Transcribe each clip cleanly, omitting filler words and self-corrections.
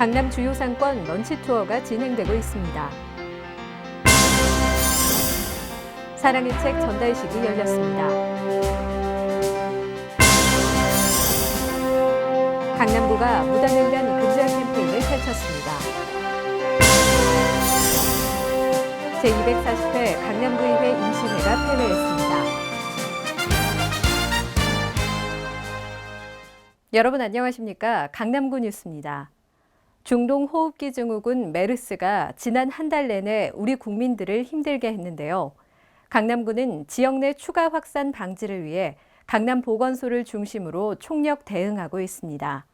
강남 주요 상권 런치 투어가 진행되고 있습니다. 사랑의 책 전달식이 열렸습니다. 강남구가 무단횡단 근절 캠페인을 펼쳤습니다. 제240회 강남구의회 임시회가 폐회했습니다. 여러분 안녕하십니까? 강남구 뉴스입니다. 중동 호흡기 증후군 메르스가 지난 한 달 내내 우리 국민들을 힘들게 했는데요. 강남구는 지역 내 추가 확산 방지를 위해 강남보건소를 중심으로 총력 대응하고 있습니다.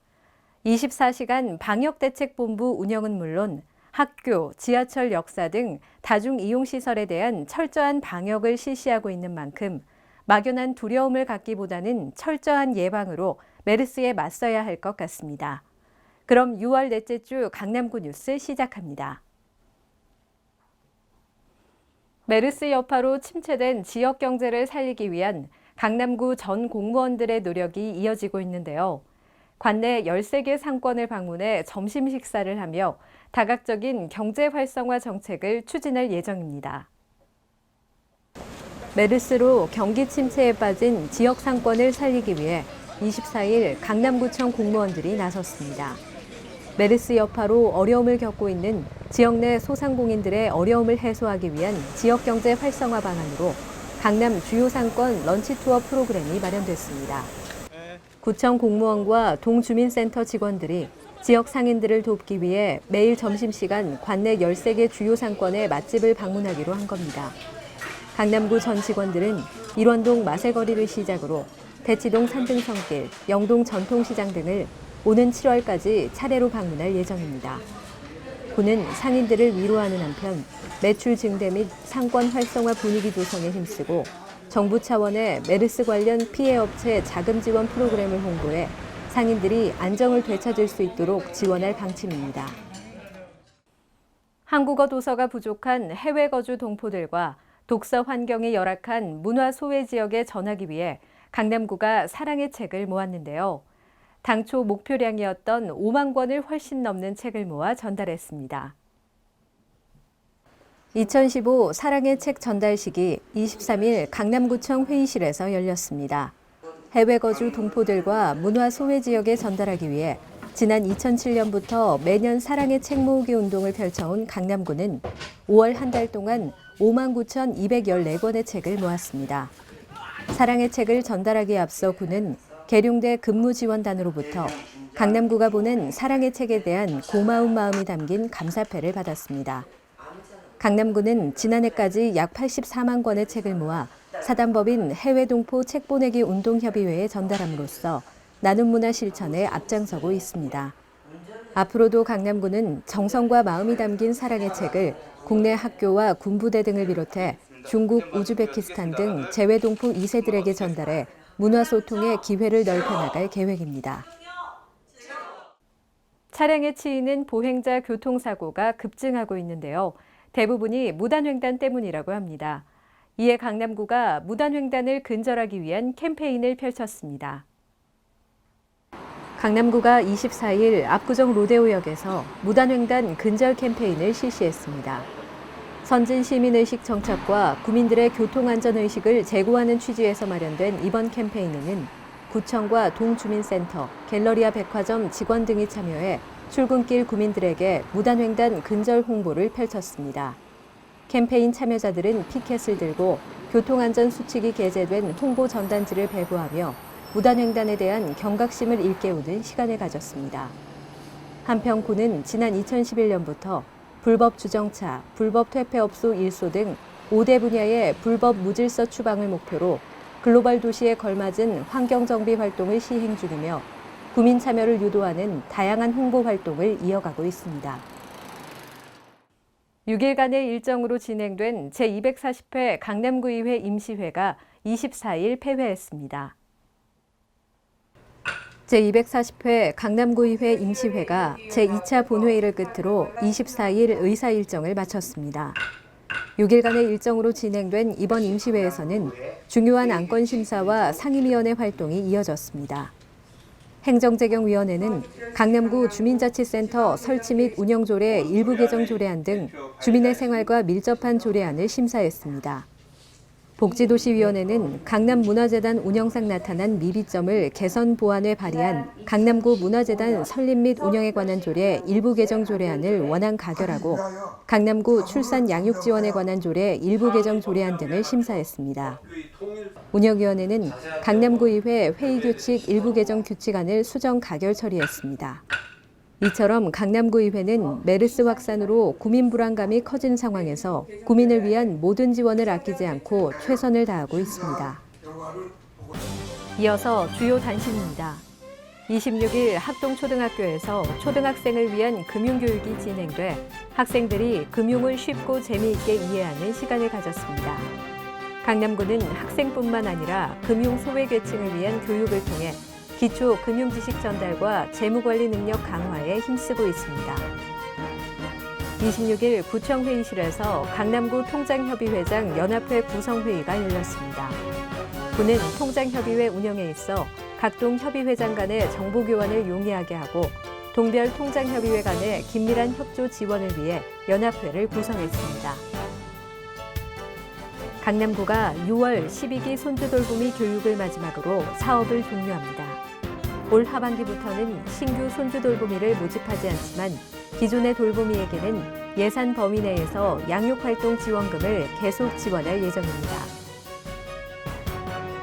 24시간 방역대책본부 운영은 물론 학교, 지하철 역사 등 다중이용시설에 대한 철저한 방역을 실시하고 있는 만큼 막연한 두려움을 갖기보다는 철저한 예방으로 메르스에 맞서야 할 것 같습니다. 그럼 6월 넷째 주 강남구 뉴스 시작합니다. 메르스 여파로 침체된 지역 경제를 살리기 위한 강남구 전 공무원들의 노력이 이어지고 있는데요. 관내 13개 상권을 방문해 점심 식사를 하며 다각적인 경제 활성화 정책을 추진할 예정입니다. 메르스로 경기 침체에 빠진 지역 상권을 살리기 위해 24일 강남구청 공무원들이 나섰습니다. 메르스 여파로 어려움을 겪고 있는 지역 내 소상공인들의 어려움을 해소하기 위한 지역경제 활성화 방안으로 강남 주요 상권 런치 투어 프로그램이 마련됐습니다. 구청 공무원과 동주민센터 직원들이 지역 상인들을 돕기 위해 매일 점심시간 관내 13개 주요 상권의 맛집을 방문하기로 한 겁니다. 강남구 전 직원들은 일원동 마세거리를 시작으로 대치동 산등성길, 영동 전통시장 등을 오는 7월까지 차례로 방문할 예정입니다. 구는 상인들을 위로하는 한편 매출 증대 및 상권 활성화 분위기 조성에 힘쓰고 정부 차원의 메르스 관련 피해 업체 자금 지원 프로그램을 홍보해 상인들이 안정을 되찾을 수 있도록 지원할 방침입니다. 한국어 도서가 부족한 해외 거주 동포들과 독서 환경이 열악한 문화 소외 지역에 전하기 위해 강남구가 사랑의 책을 모았는데요. 당초 목표량이었던 5만 권을 훨씬 넘는 책을 모아 전달했습니다. 2015 사랑의 책 전달식이 23일 강남구청 회의실에서 열렸습니다. 해외 거주 동포들과 문화 소외 지역에 전달하기 위해 지난 2007년부터 매년 사랑의 책 모으기 운동을 펼쳐온 강남구는 5월 한 달 동안 59,214권의 책을 모았습니다. 사랑의 책을 전달하기에 앞서 구는 계룡대 근무지원단으로부터 강남구가 보낸 사랑의 책에 대한 고마운 마음이 담긴 감사패를 받았습니다. 강남구는 지난해까지 약 84만 권의 책을 모아 사단법인 해외동포 책보내기 운동협의회에 전달함으로써 나눔 문화 실천에 앞장서고 있습니다. 앞으로도 강남구는 정성과 마음이 담긴 사랑의 책을 국내 학교와 군부대 등을 비롯해 중국, 우즈베키스탄 등 재외동포 2세들에게 전달해 문화소통의 기회를 넓혀나갈 계획입니다. 차량에 치이는 보행자 교통사고가 급증하고 있는데요. 대부분이 무단횡단 때문이라고 합니다. 이에 강남구가 무단횡단을 근절하기 위한 캠페인을 펼쳤습니다. 강남구가 24일 압구정 로데오역에서 무단횡단 근절 캠페인을 실시했습니다. 선진 시민의식 정착과 구민들의 교통안전의식을 제고하는 취지에서 마련된 이번 캠페인에는 구청과 동주민센터, 갤러리아 백화점 직원 등이 참여해 출근길 구민들에게 무단횡단 근절 홍보를 펼쳤습니다. 캠페인 참여자들은 피켓을 들고 교통안전 수칙이 게재된 홍보 전단지를 배부하며 무단횡단에 대한 경각심을 일깨우는 시간을 가졌습니다. 한편 구는 지난 2011년부터 불법 주정차, 불법 퇴폐업소 일소 등 5대 분야의 불법 무질서 추방을 목표로 글로벌 도시에 걸맞은 환경정비 활동을 시행 중이며 구민 참여를 유도하는 다양한 홍보 활동을 이어가고 있습니다. 6일간의 일정으로 진행된 제240회 강남구의회 임시회가 24일 폐회했습니다. 제240회 강남구의회 임시회가 제2차 본회의를 끝으로 24일 의사 일정을 마쳤습니다. 6일간의 일정으로 진행된 이번 임시회에서는 중요한 안건 심사와 상임위원회 활동이 이어졌습니다. 행정재경위원회는 강남구 주민자치센터 설치 및 운영 조례 일부 개정 조례안 등 주민의 생활과 밀접한 조례안을 심사했습니다. 복지도시위원회는 강남문화재단 운영상 나타난 미비점을 개선 보완에 발의한 강남구 문화재단 설립 및 운영에 관한 조례 일부 개정 조례안을 원안 가결하고 강남구 출산 양육 지원에 관한 조례 일부 개정 조례안 등을 심사했습니다. 운영위원회는 강남구의회 회의규칙 일부 개정 규칙안을 수정 가결 처리했습니다. 이처럼 강남구의회는 메르스 확산으로 구민 불안감이 커진 상황에서 구민을 위한 모든 지원을 아끼지 않고 최선을 다하고 있습니다. 이어서 주요 단신입니다. 26일 학동초등학교에서 초등학생을 위한 금융교육이 진행돼 학생들이 금융을 쉽고 재미있게 이해하는 시간을 가졌습니다. 강남구는 학생뿐만 아니라 금융 소외계층을 위한 교육을 통해 기초 금융지식 전달과 재무관리 능력 강화에 힘쓰고 있습니다. 26일 구청회의실에서 강남구 통장협의회장 연합회 구성회의가 열렸습니다. 구는 통장협의회 운영에 있어 각동 협의회장 간의 정보교환을 용이하게 하고 동별 통장협의회 간의 긴밀한 협조 지원을 위해 연합회를 구성했습니다. 강남구가 6월 12기 손주돌보미 교육을 마지막으로 사업을 종료합니다. 올 하반기부터는 신규 손주돌보미를 모집하지 않지만 기존의 돌보미에게는 예산 범위 내에서 양육활동 지원금을 계속 지원할 예정입니다.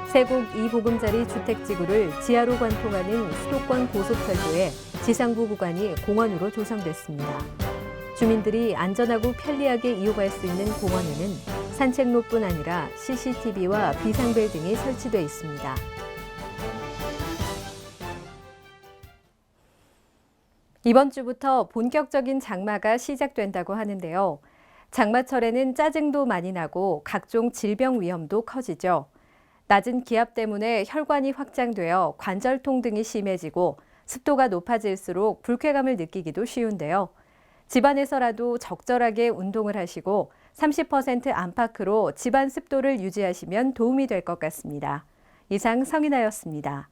세곡 2보금자리 주택지구를 지하로 관통하는 수도권 고속철도에 지상부 구간이 공원으로 조성됐습니다. 주민들이 안전하고 편리하게 이용할 수 있는 공원에는 산책로뿐 아니라 CCTV와 비상벨 등이 설치돼 있습니다. 이번 주부터 본격적인 장마가 시작된다고 하는데요. 장마철에는 짜증도 많이 나고 각종 질병 위험도 커지죠. 낮은 기압 때문에 혈관이 확장되어 관절통 등이 심해지고 습도가 높아질수록 불쾌감을 느끼기도 쉬운데요. 집안에서라도 적절하게 운동을 하시고 30% 안팎으로 집안 습도를 유지하시면 도움이 될 것 같습니다. 이상 성인아였습니다.